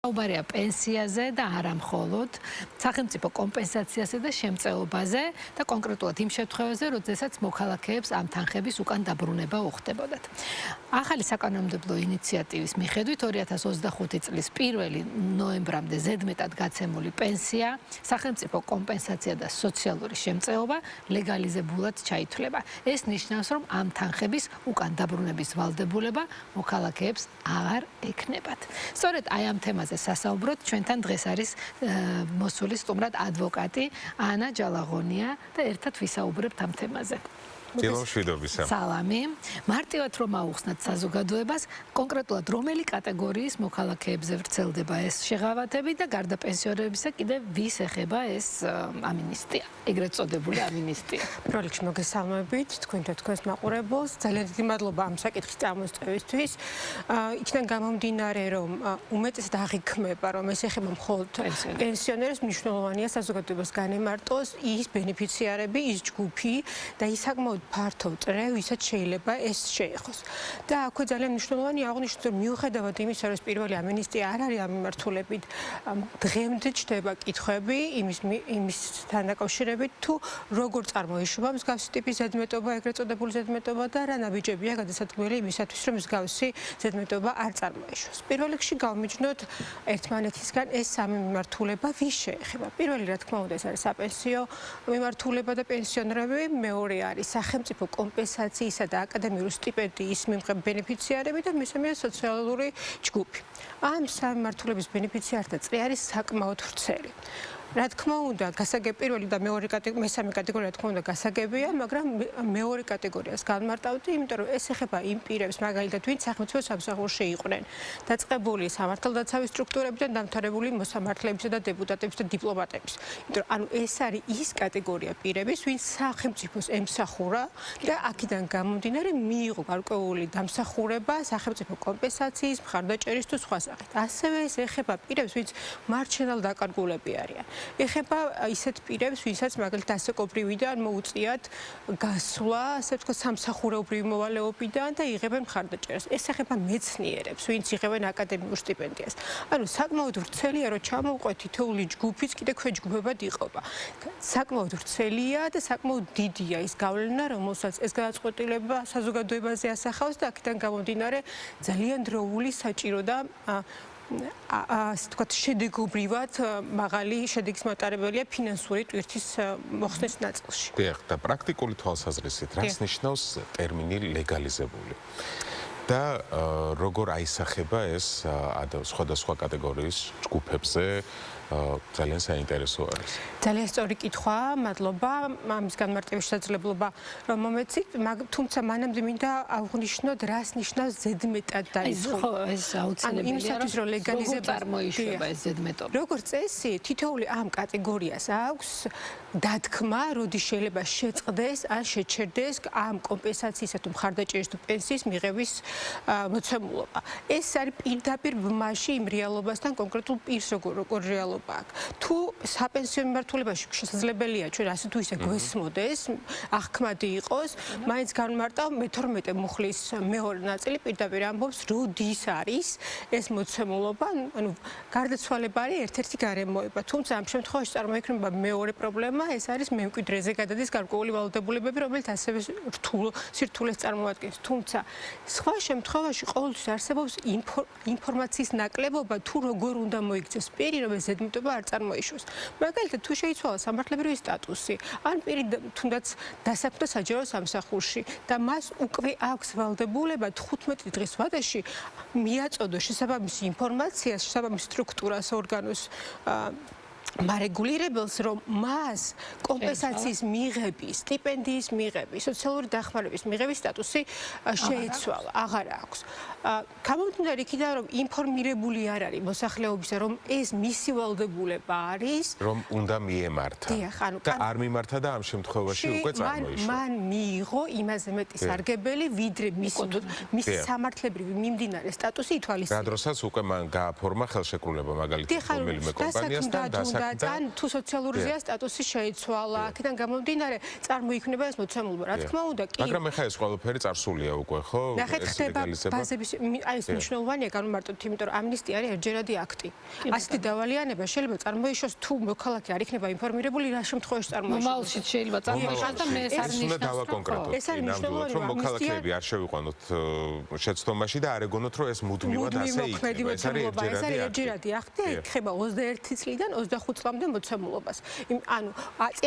საუბარია პენსიაზე და არა მხოლოდ სახელმწიფო კომპენსაციაზე და შემწეობაზე და კონკრეტულად იმ შემთხვევაზე, როდესაც მოქალაქეებს ამ თანხების უკან დაბრუნება უხდებოდათ. ახალი საკანონმდებლო ინიციატივის მიხედვით 2025 წლის 1 ნოემბრამდე ზედმეტად გაცემული პენსია, სახელმწიფო კომპენსაცია და სოციალური შემწეობა ლეგალიზებულად ჩაითვლება. ეს ნიშნავს, რომ ამ თანხების უკან დაბრუნების ვალდებულება მოქალაქეებს აღარ ექნებათ. სწორედ აი ამ თემაზე სასაუბროთ ჩვენთან დღეს არის მოსული სტუმრად ადვოკატი ანა ჯალაღონია და ერთად ვისაუბრებთ ამ თემაზე. სალამი. მარტივად რომ აუხსნათ საზოგადოებას, კონკრეტულად რომელი კატეგორიის მოქალაქეებზე ვრცელდება ეს შეღავათები და გარდა პენსიონერებისა კიდევ ვის ეხება ეს ამინისტია, ეგრეთ წოდებული ამინისტია. პირველ რიგში მოგესალმებით თქვენ და თქვენს მაყურებელს. ძალიან დიდი მადლობა ამ საკითხის წამოსწევისთვის. იქიდან გამომდინარე, რომ უმეტესად აღიქმება, რომ ეს ეხება მხოლოდ პენსიონერებს, მნიშვნელოვანია საზოგადოებას განემარტოს ის ბენეფიციარები, ის ჯგუფი და ის საკმაოდ ფართო წრე, ვისაც შეიძლება ეს შეეხოს. და აქვე ძალიან მნიშვნელოვანია აღნიშნოთ, რომ მიუხედავად იმისა, რომ პირველი ამინისტია არ არის ამ მიმართულებით, დღემდე ჩდება კითხვები იმისთან დაკავშირებით, თუ როგორ წარმოიშობა მსგავსი ტიპის ზედმეტობა, ეგრეთ წოდებული ზედმეტობა და რა ნაბიჯებია გადასადგმელი იმისათვის, რომ მსგავსი ზედმეტობა არ წარმოიშოს. პირველ რიგში გავმიჯნოთ ერთმანეთისგან ეს სამი მიმართულება ვის შეეხება. პირველი, რა თქმა უნდა, ეს არის საპენსიო მიმართულება და პენსიონერები, მეორე არის სახელმწიფო კომპენსაციისა და აკადემიური სტიპენდიის მიმღებ ბენეფიციარები და მესამეა სოციალური ჯგუფი. ამ სამი მიმართულების ბენეფიციართა წრე არის საკმაოდ ვრცელი. რა თქმა უნდა, პირველი და მესამე კატეგორია რა თქმა უნდა გასაგებია, მაგრამ მეორე კატეგორიას განმარტავდი, იმიტომ რომ ეს ეხება იმ პირებს, მაგალითად, ვინც სახელმწიფო სამსახურში იყვნენ, დაწყებული სამართალდაცვის სტრუქტურებიდან დამთავრებული მოსამართლეებისა და დეპუტატების და დიპლომატების. იმიტომ რომ ანუ ეს არის ის კატეგორია პირების, ვინც სახელმწიფოს ემსახურა და აქედან გამომდინარე მიიღო გარკვეული დამსახურება სახელმწიფო კომპენსაციის, მხარდაჭერის თუ სხვა სახით. ასევე ეს ეხება პირებს, ვინც მარჩენალ დაკარგულები არიან. ეხება ისეთ პირებს, ვისაც მაგალითად ასაკობრივიდან მოუწიათ გასვლა, ასე ვთქვათ, სამსახურეობრივი მოვალეობიდან და იღებენ მხარდაჭერას. ეს ეხება მეცნიერებს, ვინც იღებენ აკადემიურ სტიპენდიას. ანუ საკმაოდ ვრცელია, რომ ჩამოვყვეთ თითოეული ჯგუფიც კიდე ქვეჯგუფებად იყოფა. საკმაოდ ვრცელია და საკმაოდ დიდია ის გავლენა, რომელსაც ეს გადაწყვეტილება საზოგადოებაზე ასახავს და აქედან გამომდინარე ძალიან დროული, საჭირო და ასე ვთქვათ, შედეგობრივად მაღალი შედეგის მატარებელია ფინანსური ტვირთის მოხსნის ნაწილში. დიახ, და პრაქტიკული თვალსაზრისით, რას ნიშნავს ტერმინი ლეგალიზებული? და როგორ აისახება ეს სხვადასხვა კატეგორიის ჯგუფებზე? ძალიან საინტერესო არის. ძალიან სწორი კითხვაა, მადლობა. ამის განმარტების შესაძლებლობა რომ მომეცით, თუმცა მანამდე მინდა აღვნიშნოთ, რას ნიშნავს ზედმეტად დაიწყო. ეს აუცილებელია, რომ ლეგალიზება წარმოიშობა ეს ზედმეტობა. როგორც წესი, თითოეული ამ კატეგორიას აქვს დათქმა, როდის შეიძლება შეწყდეს ან შეჩერდეს ამ კომპენსაციისა თუ მხარდაჭერის თუ პენსიის მიღების მოცემულობა. ეს არის პირდაპირ ბმაში იმ რეალობასთან კონკრეტულ პირს როგორ რეალობა აქვს. თუ საპენსიო მიმართულებაში შესაძლებელია ჩვენ ასე თუ ისე გვესმოდეს, აღქმადი იყოს, მაინც განმარტავ მე-12 მუხლის მეორე ნაწილი პირდაპირ ამბობს, როდის არის ეს მოცემულობა, ანუ გარდაცვალება არის ერთ-ერთი გარემოება. თუმცა ამ შემთხვევაში წარმოიქმნება მეორე პრობლემა, ეს არის მემკვიდრეზე გადადის გარკვეული ვალდებულებები, რომელიც ასევე რთულ სირთულეს წარმოადგენს. თუმცა სხვა შემთხვევაში ყოველთვის არსებობს ინფორმაციის ნაკლებობა, თუ როგორ უნდა მოიქცეს პირი, რომ ეს ზედმეტობა არ წარმოიშოს. მაგალითად, თუ შეიცვალა სამართლებრივი სტატუსი, ან პირი თუნდაც დასაქმდა საჯარო სამსახურში და მას უკვე აქვს ვალდებულება 15 დღის ვადაში მიაწოდოს შესაბამისი ინფორმაცია, შესაბამის სტრუქტურას, ორგანოს მარეგულირებელს, რომ მას კომპენსაციის მიღების, სტიპენდიის მიღების, სოციალური დახმარების მიღების სტატუსი შეიცვალა, აღარ აქვს. გამომდინარე იქიდან, რომ ინფორმირებული არ არის მოსახლეობისა, რომ ეს მისი ვალდებულება არის, რომ უნდა მიემართა. და არ მიმართა და ამ შემთხვევაში უკვე წარმოიშვა. მან მიიღო იმაზე მეტი სარგებელი, ვიდრე მის სამართლებრივი მიმდინარე სტატუსი ითვალისწინებს. რა დროსაც უკვე მან გააფორმა ხელშეკრულება მაგალითად რომელიმე კომპანიასთან უნდა ან თუ სოციალური ზეა სტატუსი შეიცვალა, აქედან გამომდინარე წარმოიქმნება ეს მოცემულობა. რა თქმა უნდა, კი. მაგრამ ეხლა ეს ყველაფერი წარსულია უკვე, ხო? ნახეთ, ხდება ბაზების აი ეს მნიშვნელოვანია განმარტოთ, იმიტომ რომ ამნისტია არის ერთჯერადი აქტი. ასეთი დავალიანება შეიძლება წარმოიშოს თუ მოქალაქე არ იქნება ინფორმირებული რა შემთხვევაში წარმოიშოს. მომავალში შეიძლება წარმოიშოს და მე ეს არ ნიშნავს კონკრეტულად. ეს არის მნიშვნელოვანი, რომ მოქალაქეები არ შევიყვანოთ შეცდომაში და არ ეგონოთ რომ ეს მუდმივად ასე იქნება. ეს არის ერთჯერადი აქტი, ეხება 21 წლიდან 25 წლამდე მოცემულობას. ანუ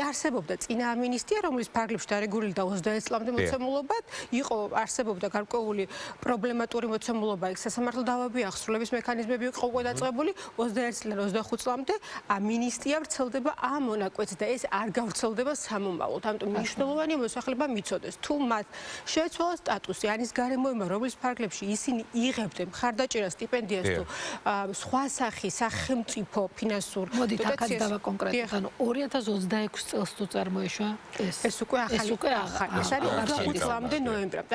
არსებობდა წინა ამინისტია, რომლის ფარგლებში დარეგულირდა და 21 წლამდე მოცემულობად, იყო არსებობდა გარკვეული პრობლემატური მოცემულობა, იქ სასამართლო დავები აღსრულების მექანიზმები იყო გადაწყებული 21 წლიდან 25 წლამდე ამინისტია ვრცელდება ამ მონაკვეთზე და ეს არ გავრცელდება სამომავლოდ. ამიტომ მნიშვნელოვანია მოსახლეობა მიცოდეს, თუ მათ შეეცვალა სტატუსი, ან ის გარემოება, რომლის ფარგლებში ისინი იღებდნენ მხარდაჭერას, სტიპენდიას თუ სხვა სახის სახელმწიფო ფინანსურ მოდით აქაც დავაკონკრეტოთ, ანუ 2026 წელს თუ წარმოიშვა ეს უკვე ახალი ეს არის 25 წლამდე ნოემბრამდე.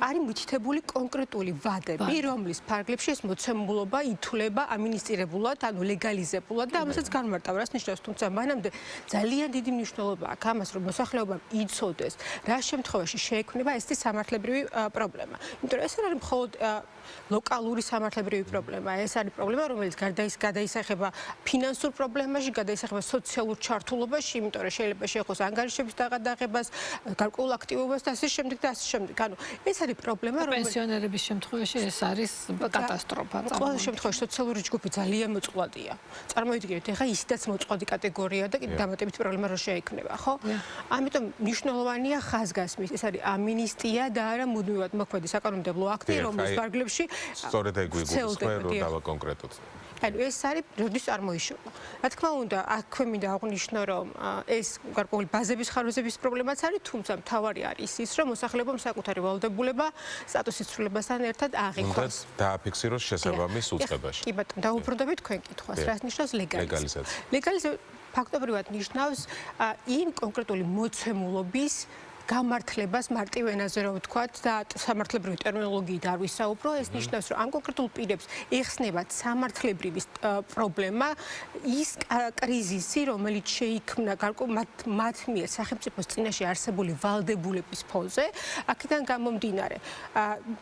არის მითითებული კონკრეტული ვადები, რომლის ფარგლებში ეს მოცემულობა ითვლება ამინისტირებულად, ანუ ლეგალიზებულად და ამასაც განმარტავ, რას ნიშნავს, თუმცა მანამდე ძალიან დიდი მნიშვნელობა აქვს ამას, რომ მოსახლეობამ იცოდეს, რა შემთხვევაში შეექმნება ესეთი სამართლებრივი პრობლემა. იმიტომ რომ ეს არ არის მხოლოდ ლოკალური სამართლებრივი პრობლემა, ეს არის პრობლემა, რომელიც გადაისახება ფინანსურ პრობლემაში, გადაისახება სოციალურ ჩართულობაში, იმიტომ რომ შეიძლება შეეხოს ანგარიშების დაღებას, გარკვეულ აქტივობას და ასე შემდეგ და ასე შემდეგ. ანუ ეს არის პრობლემა, რომელიც პენსიონერების შემთხვევაში ეს არის კატასტროფა. ყოველ შემთხვევაში სოციალური ჯგუფი ძალიან მოწყვლადია. წარმოიდგინეთ, ეხლა ისედაც მოწყვლადი კატეგორია და დამატებით პრობლემა რო შეექმნება, ხო? ამიტომ მნიშვნელოვანია ხაზგასმის, ეს არის ამინისტია და არა მუდმივად მოქმედი საკანონმდებლო აქტი, რომლის ფარგლებში სწორედ ეგ ვიგულისხმე რომ დავაკონკრეტოთ. ანუ ეს არის როდის წარმოიშობა. რა თქმა უნდა, აქვე მინდა აღვნიშნო, რომ ეს გარკვეული ბაზების ხარვეზების პრობლემაც არის, თუმცა მთავარი არის ის, რომ მოსახლეობამ საკუთარი ვალდებულება სტატუსის ცვლილებასთან ერთად აღიქვას. უნდა დააფიქსიროს შესაბამის უწყებაში. კი ბატონო, დაუბრუნდებით თქვენ კითხვას. რას ნიშნავს ლეგალიზაცია? ლეგალიზაცია ფაქტობრივად ნიშნავს იმ კონკრეტული მოცემულობის გამართლებას მარტივ ენაზე რომ ვთქვათ და სამართლებრივი ტერმინოლოგიით არ ვისაუბრო, ეს ნიშნავს, რომ ამ კონკრეტულ პირებს ეხსნებათ სამართლებრივი პრობლემა, ის კრიზისი, რომელიც შეიქმნა მათ მიერ სახელმწიფოს წინაშე არსებული ვალდებულების ფონზე, აქედან გამომდინარე,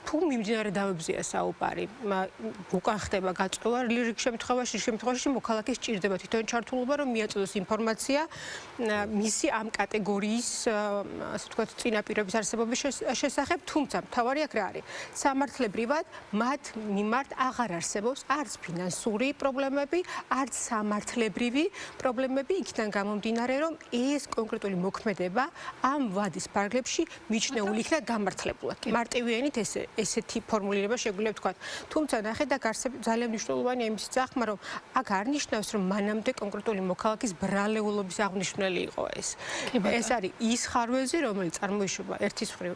თუ მიმდინარე დავებზეა საუბარი, უკან ხდება გაწევა რიგ შემთხვევაში მოქალაქეს სჭირდება თვითონ ჩართულობა, რომ მიაწოდოს ინფორმაცია მისი ამ კატეგორიის წინაპირობის არსებობის შესახებ, თუმცა მთავარი აქ რა არის? სამართლებრივად მათ მიმართ აღარ არსებობს არც ფინანსური პრობლემები, არც სამართლებრივი პრობლემები, იქიდან გამომდინარე, რომ ეს კონკრეტული მოქმედება ამ ვადის ფარგლებში მიჩნეული იქნა გამართლებულად. მარტივიანით ესეთი ფორმულირება შეგვიძლია ვთქვათ. თუმცა ნახეთ, აქ ძალიან მნიშვნელოვანია იმის წახმა, რომ აქ არ ნიშნავს, რომ მანამდე კონკრეტული მოქალაქის ბრალეულობის აღნიშვნელი იყო ეს. ეს არის ის ხარვეზი, რომელიც წარმოიშობა ერთის მხრივ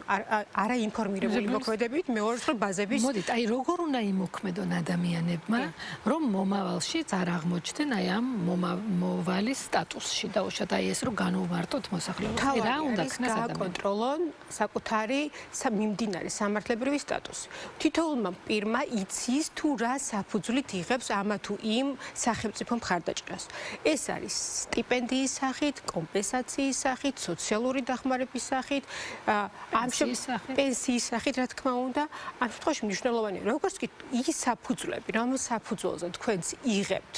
არაინფორმირებული მოქმედებით, მეორე მხრივ ბაზების. მოდით, აი როგორ უნდა იმოქმედონ ადამიანებმა, რომ მომავალშიც არ აღმოჩნდნენ აი ამ მომავალის სტატუსში და უშოთ აი ეს რომ განვმარტოთ მოსახლეობას. რა უნდა ქნას ადამიანს? გაკონტროლონ საკუთარი მიმდინარე სამართლებრივი სტატუსი. თითოეულმა პირმა იცის თუ რა საფუძვლით იღებს ამა თუ იმ სახელმწიფო მხარდაჭერას. ეს არის სტიპენდიის სახით, კომპენსაციის სახით, სოციალური დახმარების სახით, პენსიის სახით, რა თქმა უნდა, ამ შემთხვევაში მნიშვნელოვანია, როგორც კი ის საფუძვლები, რომელ საფუძველზე თქვენც იღებთ,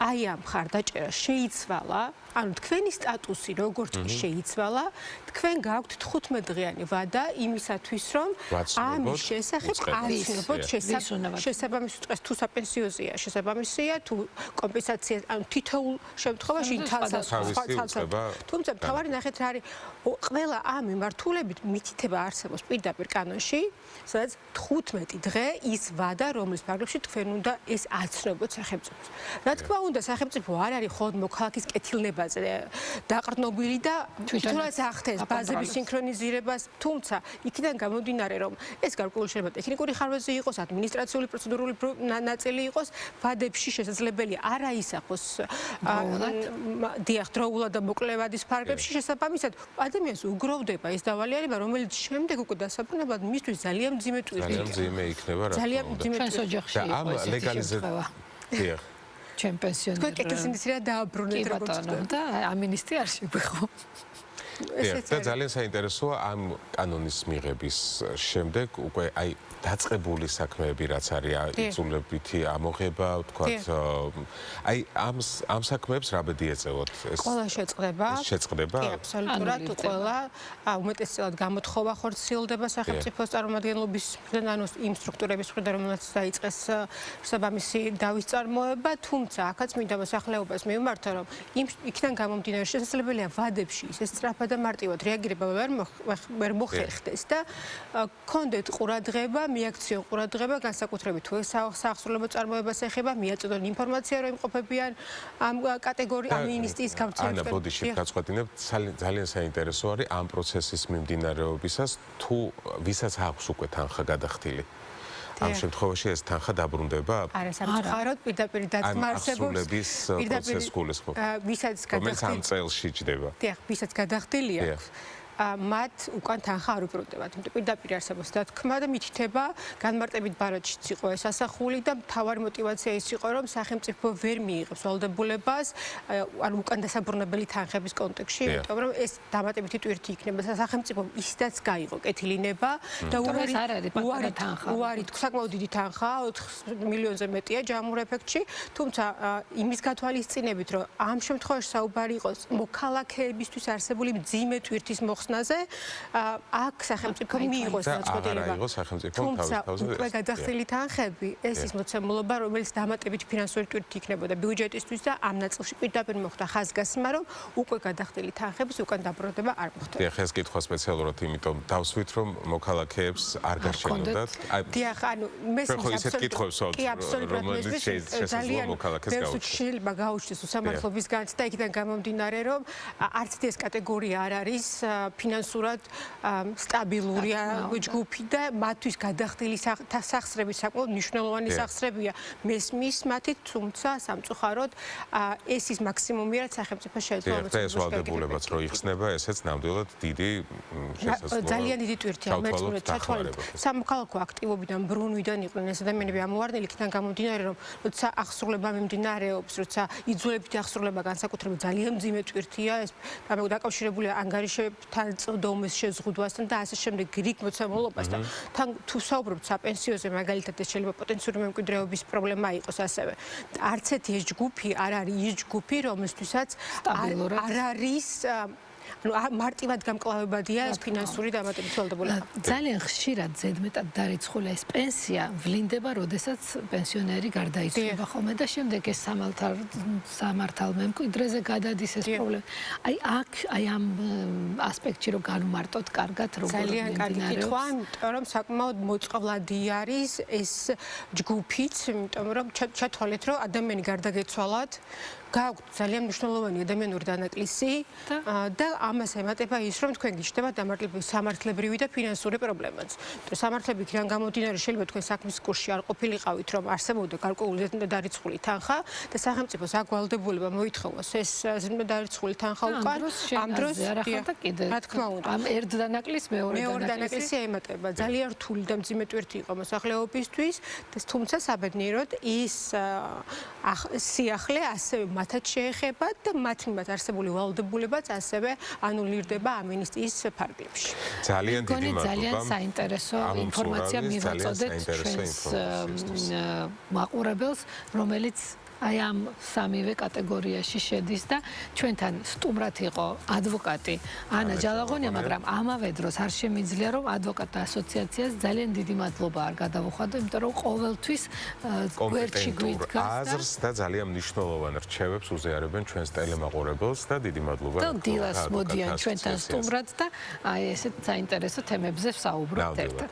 აი ამ მხარდაჭერა შეიცვალა, ანუ თქვენი სტატუსი როგორც კი შეიცვალა, თქვენ გაქვთ 15 დღიანი ვადა იმისათვის, რომ ამის შესახებ აღიქვათ შესაბამის უწყეს თუ საპენსიოზეა, შესაბამისია თუ კომპენსაცია, ანუ თითოეულ შემთხვევაში თუმცა მთავარი ნახეთ რა არის, ყველა ამ მიმართულებით მითითება არსებობს პირდაპირ კანონში, სადაც 15 დღე ის ვადა, რომლის ფარგლებში თქვენ უნდა ეს აცნობოთ სახელმწიფოს. რა თქმა უნდა, სახელმწიფო არ არის მხოლოდ მოქალაქის კეთილნებაზე დაყრდნობილი და თვითონაც ახდენს ბაზების სინქრონიზირებას, თუმცა იქიდან გამომდინარე, რომ ეს გარკვეული შეიძლება ტექნიკური ხარვეზი იყოს, ადმინისტრაციული პროცედურული ნაწილი იყოს, ვადებში შესაძლებელი არა ისახოს დროულად და მოკლე ვადის ფარგლებში შესაბამისად ადამიანს უგროვდება ეს დავალიანება, რომელიც შემდეგ უკვე დასაბრუნებლად მისთვის ძალიან მძიმე ტვირთია. ძალიან მძიმე იქნება რა. ძალიან მძიმე ჩვენს ოჯახში და ამ ლეგალიზება. ჩვენ პენსიონერები. თქვენ კეთილსინდისრე დააბრუნეთ როგორც და ამინისტიაში ვიყო. და ძალიან საინტერესოა ამ კანონის მიღების შემდეგ უკვე აი დაწყებული საქმეები რაც არის იძულებითი ამოღება, ვთქვათ, აი ამ საქმეებს რა ბედი ეწევოთ ეს? ყველა შეწყდება. შეწყდება? კი, აბსოლუტურად ყველა უმეტესწილად გამოთხოვა ხორციელდება სახელმწიფოს წარმომადგენლობის მხრიდან, ანუ იმ სტრუქტურების მხრიდან, რომელსაც დაიწყეს შესაბამისი დავის წარმოება, თუმცა აქაც მინდა მოსახლეობას მივმართო, რომ იქიდან გამომდინარე შესაძლებელია ვადებში ისე სწრაფად და მარტივად რეაგირება ვერ მოხერხდეს და კონდეთ ყურადღება, მიაქციონ ყურადღება, განსაკუთრებით თუ საახსრულებო წარმოებას ეხება, მიაწოდონ ინფორმაცია, რომ იმყოფებიან ამ კატეგორიის ამ მინისტრის გამოცემის. ანა, ბოდიში გაწყვეტინებ, ძალიან საინტერესო არის ამ პროცესის მიმდინარეობისას, თუ ვისაც აქვს უკვე თანხა გადახდილი. ამ შემთხვევაში ეს თანხა დაბრუნდება? არა, სამწუხაროდ პირდაპირ დათმა არსებობს. ასრულების პროცესს გულისხმობ. ვისაც რომელიც ამ წელში ჯდება. დიახ, ვისაც გადახდილი აქვს. მათ უკან თანხა არ უბრუნდებათ. იმიტომ პირდაპირ არსებობს დათქმა და მითითება განმარტებით ბარათშიც იყო ეს ასახული და მთავარი мотиваცია ის იყო, რომ სახელმწიფო ვერ მიიღებს ვალდებულებას, ანუ უკან დასაბრუნებელი თანხების კონტექსტში, იმიტომ რომ ეს დამატებითი ტვირთი იქნება სახელმწიფომ ისედაც გაიღო კეთილინება და უარი საკმაოდ დიდი თანხა, 4 მილიონზე მეტია ჯამურ ეფექტში, თუმცა იმის გათვალისწინებით, რომ ამ შემთხვევაში საუბარი იყოს მოქალაქეებისთვის არსებული მძიმე ტვირთის მოხსნაზე, აქ სახელმწიფო მიიღოს გადაწყვეტილება. თუმცა უკვე გადახდილი თანხები, ეს ის მოცემულობა, რომელიც დამატებით ფინანსური ტვირთი იქნებოდა ბიუჯეტისთვის და ამ ნაწილში პირდაპირ მოხდა ხაზგასმა, რომ უკვე გადახდილი თანხების უკან დაბრუნება არ მოხდება. დიახ, ეს კითხვა სპეციალურად იმიტომ დავსვით, რომ მოქალაქეებს არ გარჩენოდათ. დიახ, ანუ მესმის რომელიც შესაძლოა მოქალაქეს გაუჩნდეს. შეიძლება გაუჩნდეს უსამართლობის განცდა იქიდან გამომდინარე, რომ არც ეს კატეგორია არ არის ფინანსურად სტაბილური ჯგუფი და მათთვის გადახდილი სახსრები საკმაოდ მნიშვნელოვანი სახსრებია. მესმის მათი, თუმცა სამწუხაროდ ეს ის მაქსიმუმია, რაც სახელმწიფო შეიძლება და ეს ვალდებულებაც რო იხსნება, ესეც ნამდვილად დიდი შესაძლოა. ძალიან დიდი ტვირთია მეცნიერად ჩათვალეთ. სამოქალაქო აქტივობიდან ბრუნვიდან იყვნენ ეს ადამიანები ამოვარდნილი, იქიდან გამომდინარე, რომ როცა აღსრულება მიმდინარეობს, როცა იძულებითი აღსრულება განსაკუთრებით ძალიან მძიმე ტვირთია, ეს დაკავშირებულია ანგარიშებთან, წვდომის შეზღუდვასთან და ასე შემდეგ რიგ მოცემულობასთან. თან თუ საუბრობთ საპენსიოზე, მაგალითად ეს შეიძლება პოტენციური მემკვიდრეობის პრობლემა იყოს ასევე. არც ერთი ეს ჯგუფი არ არის ის ჯგუფი, რომელთვისაც არ არის მარტივად გამკლავებადია ეს ფინანსური დამატებითი ვალდებულება. ძალიან ხშირად ზედმეტად დარიცხული ეს პენსია ვლინდება, როდესაც პენსიონერი გარდაიცვალა ხოლმე და შემდეგ ეს სამართალ მემკვიდრეზე გადადის ეს პრობლემა. აი ამ ასპექტში რომ განვმარტოთ კარგად როგორ ძალიან კარგი კითხვა, იმიტომ რომ საკმაოდ მოწყვლადი არის ეს ჯგუფიც, იმიტომ რომ ჩათვალეთ, რომ ადამიანი გარდაგეცვალათ, გააქვთ ძალიან მნიშვნელოვანი ადამიანური დანაკლისი და ამას ემატება ის, რომ თქვენ გიჩნდება სამართლებრივი და ფინანსური პრობლემაც. სამართლები იქიდან გამომდინარე შეიძლება თქვენ საქმის კურსში არ ყოფილიყავით, რომ არსებობდა გარკვეული ზედმეტადარიცხული თანხა და სახელმწიფოს აქ ვალდებულება მოითხოვოს ეს ზედმეტადარიცხული თანხა უკან. ამ დროს რა თქმა უნდა, ამ ერთ დანაკლის მეორე დანაკლისი ემატება. ძალიან რთული და მძიმე ტვირთი იყო მოსახლეობისთვის, თუმცა საბედნიეროდ ის სიახლე ასევე მათაც შეეხება და მათ მიმართ არსებული ვალდებულებაც ასევე ანულირდება ამ მინისტრის ფარგლებში. ძალიან დიდი მადლობა. ძალიან საინტერესო ინფორმაცია მივაწოდეთ ჩვენს მაყურებელს, რომელიც აი ამ სამივე კატეგორიაში შედის და ჩვენთან სტუმრად იყო ადვოკატი ანა ჯალაღონია, მაგრამ ამავე დროს არ შემიძლია რომ ადვოკატთა ასოციაციას ძალიან დიდი მადლობა არ გადავუხადო, იმიტომ რომ ყოველთვის გვერდში გვიდგას აზრს და ძალიან მნიშვნელოვან რჩევებს უზიარებენ ჩვენს ტელემაყურებელს და დიდი მადლობა. და დილას მოდიან ჩვენთან სტუმრად და აი ესეთ საინტერესო თემებზე ვსაუბრობთ ერთად.